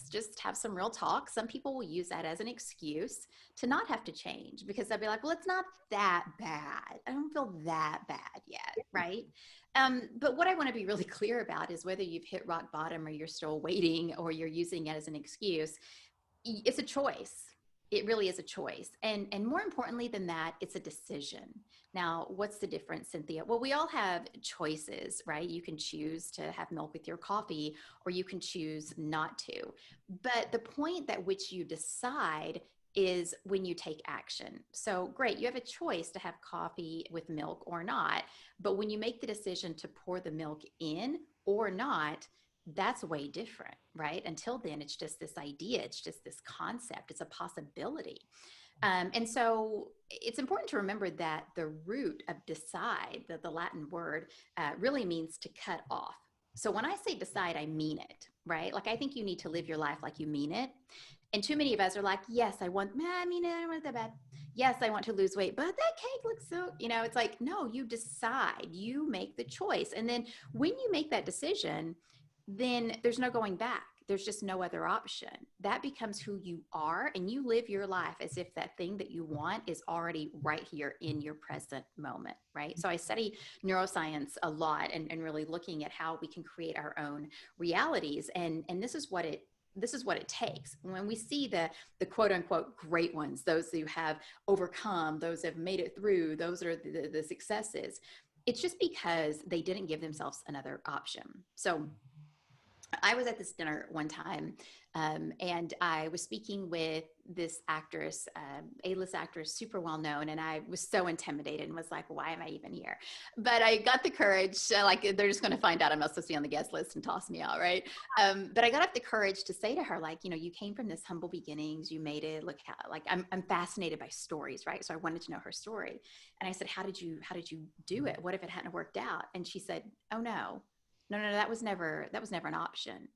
let's just have some real talk. Some people will use that as an excuse to not have to change because they'll be like, well, it's not that bad. I don't feel that bad yet, right? But what I want to be really clear about is whether you've hit rock bottom or you're still waiting or you're using it as an excuse, it's a choice. It really is a choice. And more importantly than that, it's a decision. Now, what's the difference, Cynthia? Well, we all have choices, right? You can choose to have milk with your coffee, or you can choose not to. But the point at which you decide is when you take action. So great, you have a choice to have coffee with milk or not. But when you make the decision to pour the milk in or not, that's way different, right? Until then, it's just this idea, it's just this concept, it's a possibility. And so it's important to remember that the root of decide, the Latin word, really means to cut off. So when I say decide, I mean it, right? Like I think you need to live your life like you mean it. And too many of us are like, yes, I mean it, I don't want it that bad. Yes, I want to lose weight, but that cake looks so, it's like, no, you decide, you make the choice. And then when you make that decision, then there's no going back. There's just no other option. That becomes who you are, and you live your life as if that thing that you want is already right here in your present moment, right? So I study neuroscience a lot and really looking at how we can create our own realities. And this is what it takes. When we see the quote unquote great ones, those who have overcome, those who have made it through, those are the successes. It's just because they didn't give themselves another option. So I was at this dinner one time, and I was speaking with this actress, A-list actress, super well known, and I was so intimidated and was like, why am I even here? But I got the courage, like they're just going to find out I'm not supposed to be on the guest list and toss me out, right? But I got up the courage to say to her, like, you came from this humble beginnings, you made it, look how, like, I'm fascinated by stories, right? So I wanted to know her story. And I said, how did you do it? What if it hadn't worked out? And she said, oh no, that was never an option.